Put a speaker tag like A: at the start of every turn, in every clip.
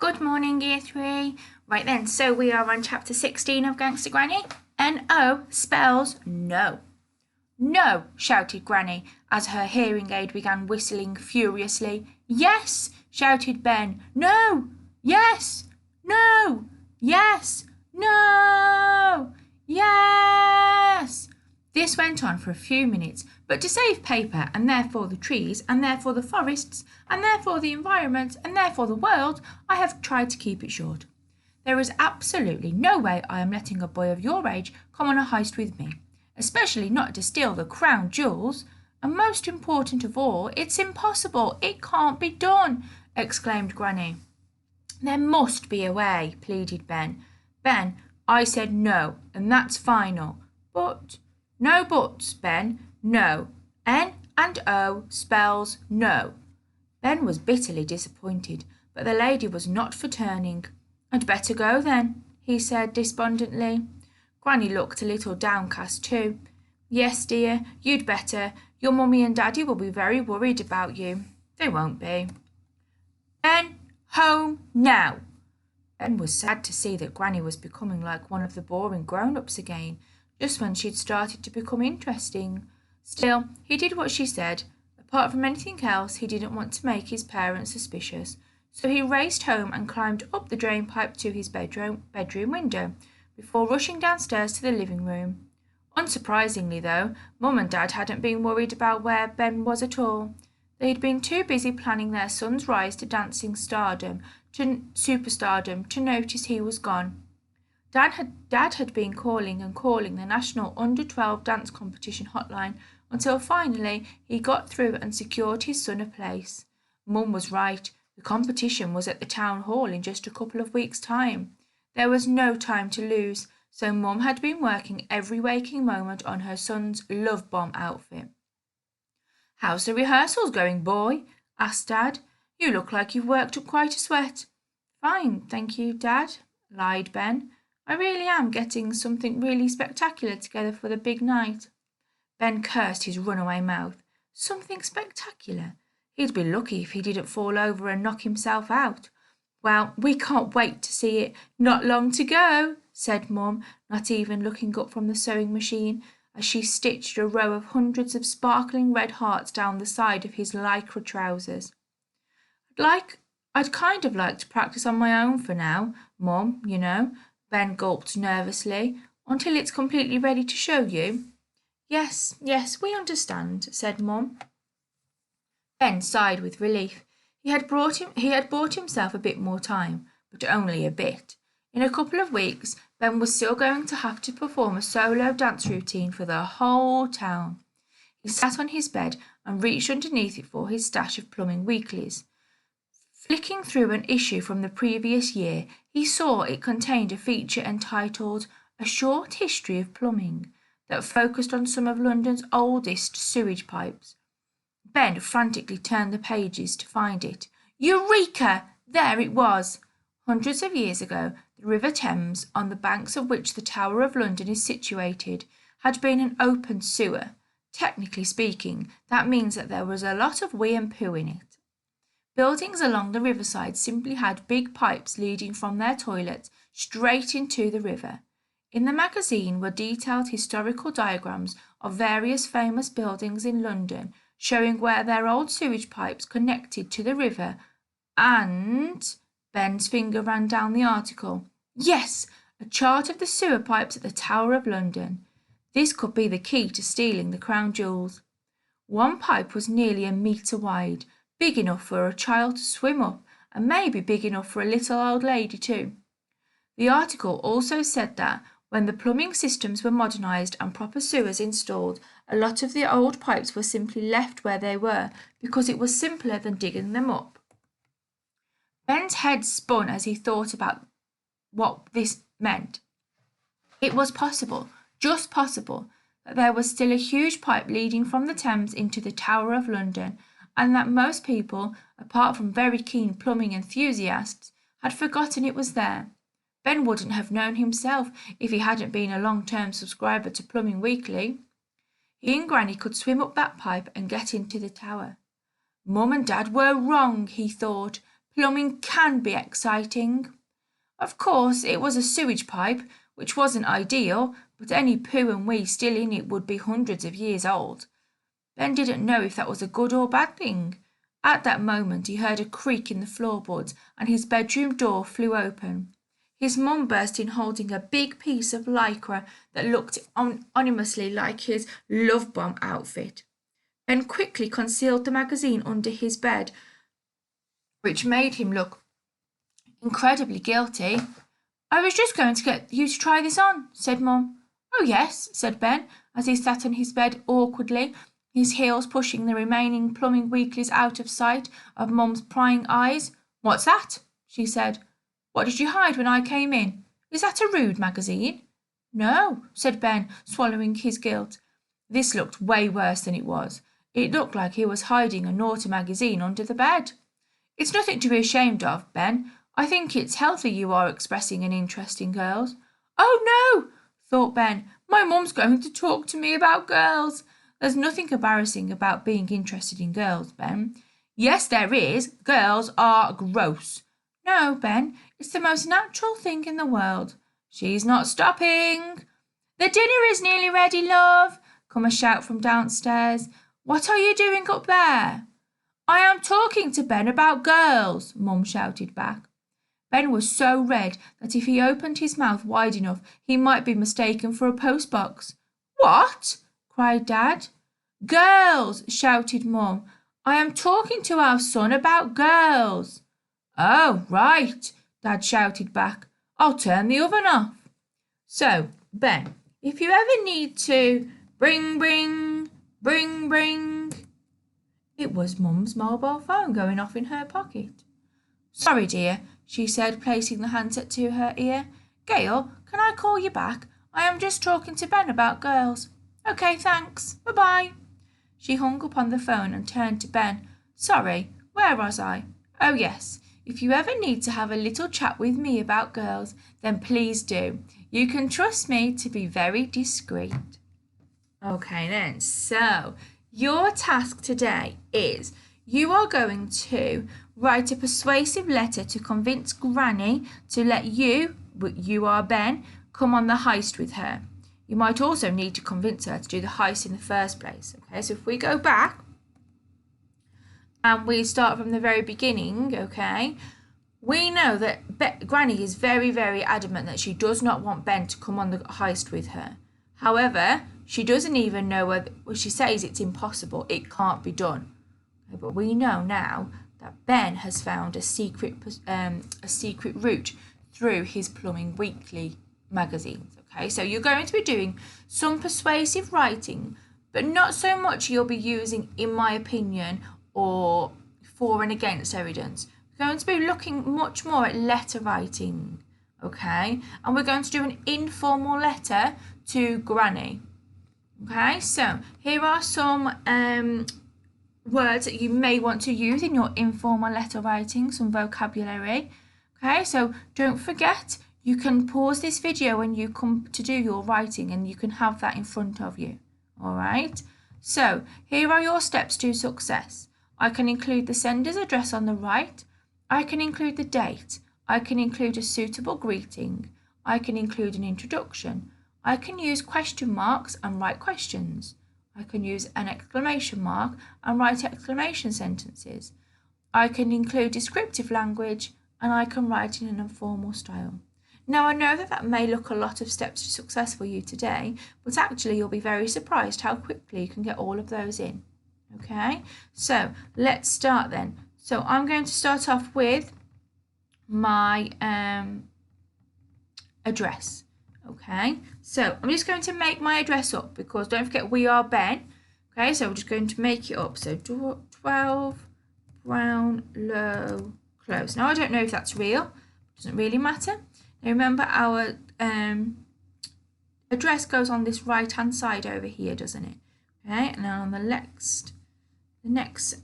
A: Good morning, Year 3. Right then, so we are on chapter 16 of Gangsta Granny. N-O spells no. No, shouted Granny as her hearing aid began whistling furiously. Yes, shouted Ben. No, yes, no, yes, no, yes. This went on for a few minutes, but to save paper, and therefore the trees, and therefore the forests, and therefore the environment, and therefore the world, I have tried to keep it short. There is absolutely no way I am letting a boy of your age come on a heist with me, especially not to steal the crown jewels. And most important of all, it's impossible. It can't be done, exclaimed Granny. There must be a way, pleaded Ben. Ben, I said no, and that's final. But, no buts, Ben, no. N and O spells no. Ben was bitterly disappointed, but the lady was not for turning. I'd better go then, he said despondently. Granny looked a little downcast too. Yes, dear, you'd better. Your mummy and daddy will be very worried about you. They won't be. Ben, home now. Ben was sad to see that Granny was becoming like one of the boring grown-ups again, just when she'd started to become interesting. Still, he did what she said. Apart from anything else, he didn't want to make his parents suspicious. So he raced home and climbed up the drain pipe to his bedroom window, before rushing downstairs to the living room. Unsurprisingly, though, Mum and Dad hadn't been worried about where Ben was at all. They'd been too busy planning their son's rise to dancing stardom, to superstardom, to notice he was gone. Dad had been calling and calling the National Under-12 Dance Competition hotline until finally he got through and secured his son a place. Mum was right. The competition was at the town hall in just a couple of weeks' time. There was no time to lose, so Mum had been working every waking moment on her son's love bomb outfit. How's the rehearsals going, boy? Asked Dad. You look like you've worked up quite a sweat. Fine, thank you, Dad, lied Ben. I really am getting something really spectacular together for the big night. Ben cursed his runaway mouth. Something spectacular? He'd be lucky if he didn't fall over and knock himself out. Well, we can't wait to see it. Not long to go, said Mum, not even looking up from the sewing machine, as she stitched a row of hundreds of sparkling red hearts down the side of his lycra trousers. I'd kind of like to practice on my own for now, Mum, you know, Ben gulped nervously, until it's completely ready to show you. Yes, we understand, said Mum. Ben sighed with relief. He had bought himself a bit more time, but only a bit. In a couple of weeks, Ben was still going to have to perform a solo dance routine for the whole town. He sat on his bed and reached underneath it for his stash of plumbing weeklies. Flicking through an issue from the previous year, he saw it contained a feature entitled A Short History of Plumbing that focused on some of London's oldest sewage pipes. Ben frantically turned the pages to find it. Eureka! There it was! Hundreds of years ago, the River Thames, on the banks of which the Tower of London is situated, had been an open sewer. Technically speaking, that means that there was a lot of wee and poo in it. Buildings along the riverside simply had big pipes leading from their toilets straight into the river. In the magazine were detailed historical diagrams of various famous buildings in London, showing where their old sewage pipes connected to the river, and Ben's finger ran down the article. Yes, a chart of the sewer pipes at the Tower of London. This could be the key to stealing the crown jewels. One pipe was nearly a metre wide, big enough for a child to swim up, and maybe big enough for a little old lady too. The article also said that when the plumbing systems were modernised and proper sewers installed, a lot of the old pipes were simply left where they were because it was simpler than digging them up. Ben's head spun as he thought about what this meant. It was possible, just possible, that there was still a huge pipe leading from the Thames into the Tower of London, and that most people, apart from very keen plumbing enthusiasts, had forgotten it was there. Ben wouldn't have known himself if he hadn't been a long-term subscriber to Plumbing Weekly. He and Granny could swim up that pipe and get into the tower. Mum and Dad were wrong, he thought. Plumbing can be exciting. Of course, it was a sewage pipe, which wasn't ideal, but any poo and wee still in it would be hundreds of years old. Ben didn't know if that was a good or bad thing. At that moment he heard a creak in the floorboards and his bedroom door flew open. His mum burst in holding a big piece of lycra that looked ominously like his love bomb outfit. Ben quickly concealed the magazine under his bed, which made him look incredibly guilty. I was just going to get you to try this on, said Mum. Oh, yes, said Ben, as he sat on his bed awkwardly, his heels pushing the remaining plumbing weeklies out of sight of Mum's prying eyes. What's that? She said. What did you hide when I came in? Is that a rude magazine? No, said Ben, swallowing his guilt. This looked way worse than it was. It looked like he was hiding a naughty magazine under the bed. It's nothing to be ashamed of, Ben. I think it's healthy you are expressing an interest in girls. Oh, no, thought Ben. My mum's going to talk to me about girls. There's nothing embarrassing about being interested in girls, Ben. Yes, there is. Girls are gross. No, Ben, it's the most natural thing in the world. She's not stopping. The dinner is nearly ready, love, come a shout from downstairs. What are you doing up there? I am talking to Ben about girls, Mum shouted back. Ben was so red that if he opened his mouth wide enough, he might be mistaken for a postbox. What? Cried Dad. Girls, shouted Mum. I am talking to our son about girls. Oh, right, Dad shouted back. I'll turn the oven off. So, Ben, if you ever need to bring. It was Mum's mobile phone going off in her pocket. Sorry, dear, she said, placing the handset to her ear. Gail, can I call you back? I am just talking to Ben about girls. Okay, thanks. Bye-bye. She hung up on the phone and turned to Ben. Sorry, where was I? Oh, yes. If you ever need to have a little chat with me about girls, then please do. You can trust me to be very discreet. Okay then, so your task today is you are going to write a persuasive letter to convince Granny to let you are Ben, come on the heist with her. You might also need to convince her to do the heist in the first place. Okay, so if we go back and we start from the very beginning, okay, we know that Granny is very, very adamant that she does not want Ben to come on the heist with her. However, she doesn't even know whether, she says it's impossible, it can't be done. Okay, but we know now that Ben has found a secret route through his Plumbing Weekly magazines. Okay, so you're going to be doing some persuasive writing, but not so much you'll be using in my opinion or for and against evidence. We're going to be looking much more at letter writing, okay? And we're going to do an informal letter to Granny. Okay, so here are some words that you may want to use in your informal letter writing, some vocabulary. Okay, so don't forget, you can pause this video when you come to do your writing and you can have that in front of you. All right, so here are your steps to success. I can include the sender's address on the right. I can include the date. I can include a suitable greeting. I can include an introduction. I can use question marks and write questions. I can use an exclamation mark and write exclamation sentences. I can include descriptive language and I can write in an informal style. Now, I know that may look a lot of steps to success for you today, but actually you'll be very surprised how quickly you can get all of those in. Okay, so let's start then. So I'm going to start off with my address. Okay, so I'm just going to make my address up because don't forget we are Ben. Okay, so we're just going to make it up. So 12 Brownlow Close. Now I don't know if that's real. It doesn't really matter. Now remember our address goes on this right hand side over here, doesn't it? Okay, and then on the next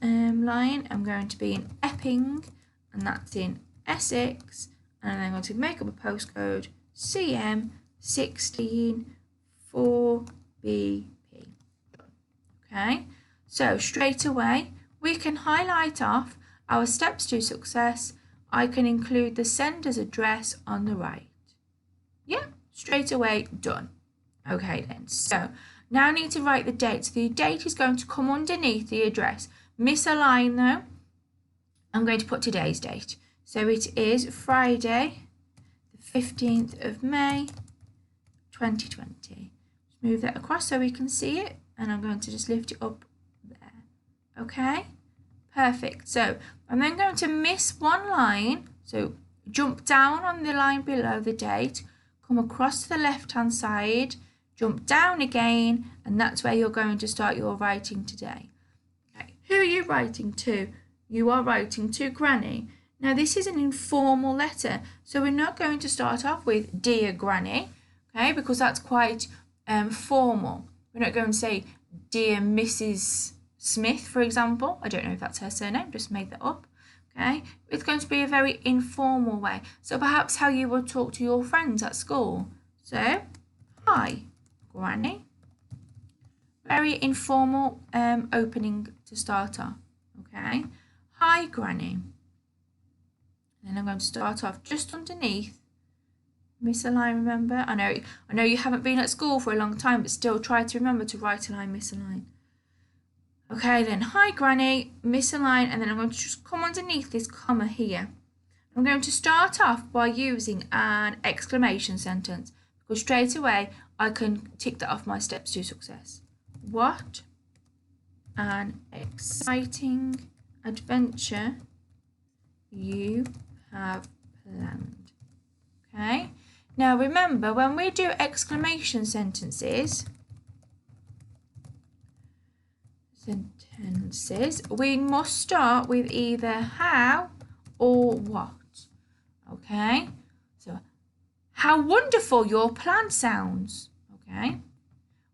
A: line I'm going to be in Epping, and that's in Essex, and I'm going to make up a postcode CM 16 4BP. Okay, so straight away we can highlight off our steps to success, I can include the sender's address on the right. Yeah, straight away, done. Okay then, so now I need to write the date. So the date is going to come underneath the address. Miss a line though. I'm going to put today's date. So it is Friday, the 15th of May, 2020. Just move that across so we can see it. And I'm going to just lift it up there. Okay, perfect. So I'm then going to miss one line. So jump down on the line below the date, come across to the left-hand side, jump down again, and that's where you're going to start your writing today. Okay. Who are you writing to? You are writing to Granny. Now this is an informal letter, so we're not going to start off with Dear Granny, okay, because that's quite formal. We're not going to say Dear Mrs. Smith, for example. I don't know if that's her surname, just made that up. Okay, it's going to be a very informal way. So perhaps how you would talk to your friends at school. So, hi, Granny. Very informal opening to start off. Okay, hi, Granny. Then I'm going to start off just underneath. Miss a line, remember? I know you haven't been at school for a long time, but still try to remember to write a line, miss a line. Okay, then, hi, Granny, miss a line, and then I'm going to just come underneath this comma here. I'm going to start off by using an exclamation sentence, because straight away I can tick that off my steps to success. What an exciting adventure you have planned. Okay, now remember when we do exclamation sentences, we must start with either how or what. Okay, so how wonderful your plan sounds. Okay,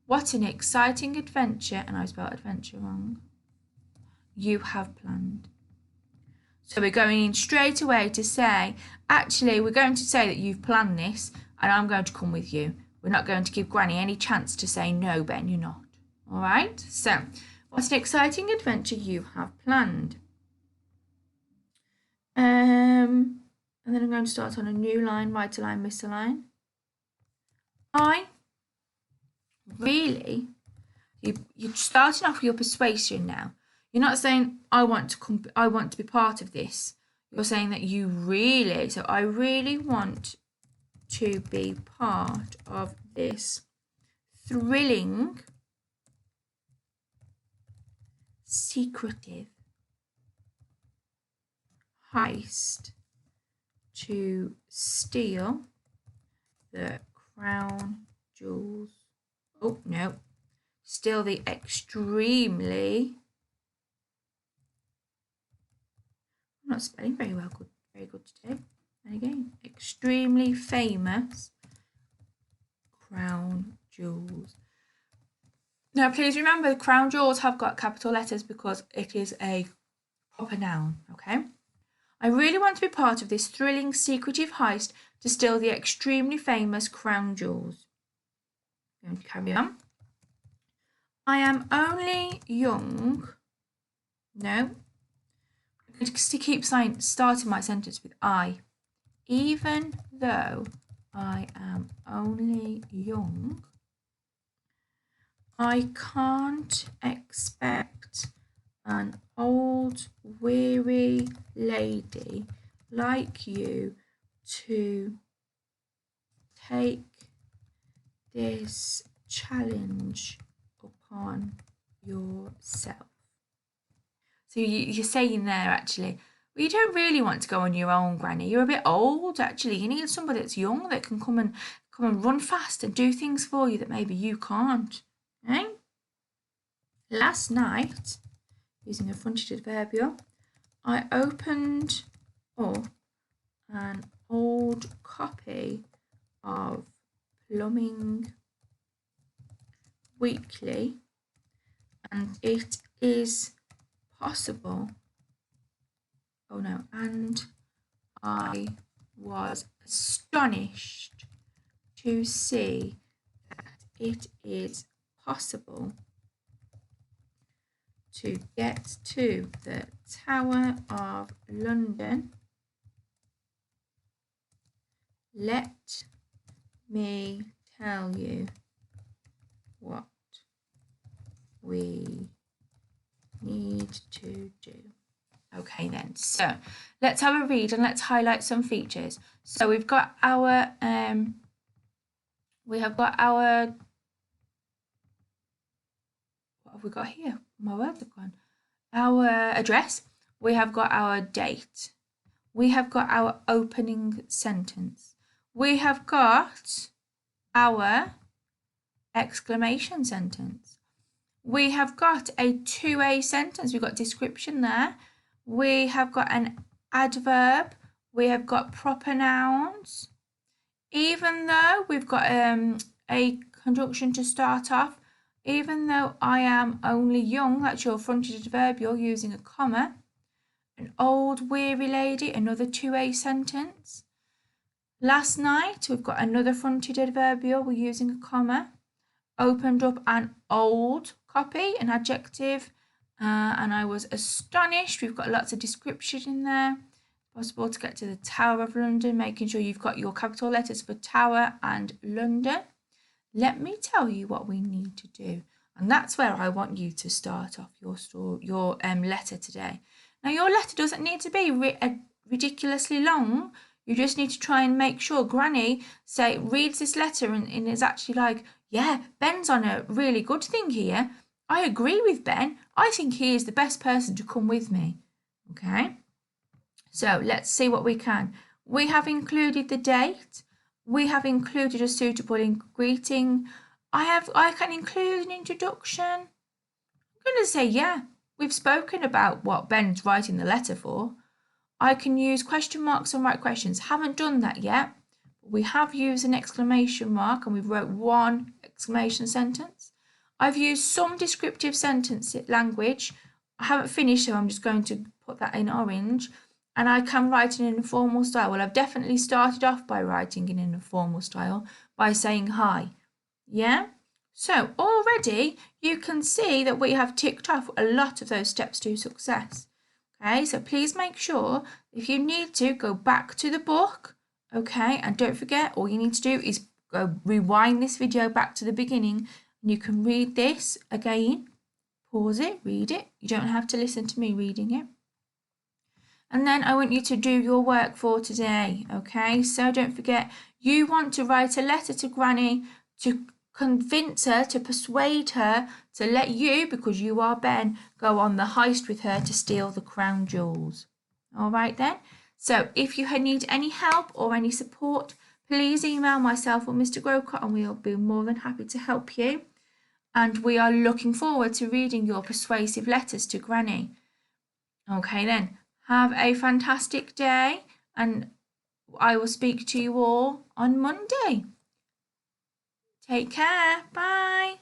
A: what an exciting adventure, and I spelled adventure wrong, you have planned. So we're going in straight away to say, actually, we're going to say that you've planned this and I'm going to come with you. We're not going to give Granny any chance to say, no, Ben, you're not. All right? So, what an exciting adventure you have planned. And then I'm going to start on a new line, write a line, miss a line. I really, you're starting off with your persuasion now. You're not saying, I want to be part of this. You're saying that you really, so I really want to be part of this thrilling, secretive heist to steal the crown jewels. Oh, no. Steal the extremely... I'm not spelling very well, very good today. And again, extremely famous crown jewels. Now, please remember, the crown jewels have got capital letters because it is a proper noun, okay? I really want to be part of this thrilling, secretive heist to steal the extremely famous crown jewels. I'm going to carry on. I am only young. No. I'm going to keep starting my sentence with I. Even though I am only young, I can't expect an old, weary lady like you to take this challenge upon yourself. So you're saying there, actually, well, you don't really want to go on your own, Granny. You're a bit old, actually. You need somebody that's young that can come and run fast and do things for you that maybe you can't. Okay? Last night, using a fronted adverbial, I opened up an old copy of Plumbing Weekly, and it is possible. Oh no, and I was astonished to see that it is possible to get to the Tower of London. Let me tell you what we need to do. Okay then, so let's have a read and let's highlight some features. So we've got our what have we got here? My words have gone. Our address, we have got our date, we have got our opening sentence, we have got our exclamation sentence, we have got a 2A sentence, we've got description there, we have got an adverb, we have got proper nouns, even though we've got a conjunction to start off, even though I am only young, that's your fronted adverbial using a comma. An old weary lady, another 2A sentence. Last night, we've got another fronted adverbial, we're using a comma. Opened up an old copy, an adjective, and I was astonished. We've got lots of description in there. Possible to get to the Tower of London, making sure you've got your capital letters for Tower and London. Let me tell you what we need to do. And that's where I want you to start off your letter today. Now, your letter doesn't need to be ridiculously long. You just need to try and make sure Granny reads this letter and is actually like, yeah, Ben's on a really good thing here. I agree with Ben. I think he is the best person to come with me. Okay? So let's see what we can. We have included the date. We have included a suitable greeting. I can include an introduction. I'm going to say, yeah, we've spoken about what Ben's writing the letter for. I can use question marks and write questions. Haven't done that yet. We have used an exclamation mark and we've wrote one exclamation sentence. I've used some descriptive sentence language. I haven't finished, so I'm just going to put that in orange. And I can write in an informal style. Well, I've definitely started off by writing in an informal style by saying hi. Yeah? So already you can see that we have ticked off a lot of those steps to success. Okay, so please make sure if you need to go back to the book. Okay, and don't forget, all you need to do is go rewind this video back to the beginning and you can read this again. Pause it, read it. You don't have to listen to me reading it. And then I want you to do your work for today, okay? So don't forget, you want to write a letter to Granny to convince her, to persuade her to let you, because you are Ben, go on the heist with her to steal the crown jewels. All right then? So if you need any help or any support, please email myself or Mr. Grocott and we'll be more than happy to help you. And we are looking forward to reading your persuasive letters to Granny. Okay then. Have a fantastic day and I will speak to you all on Monday. Take care. Bye.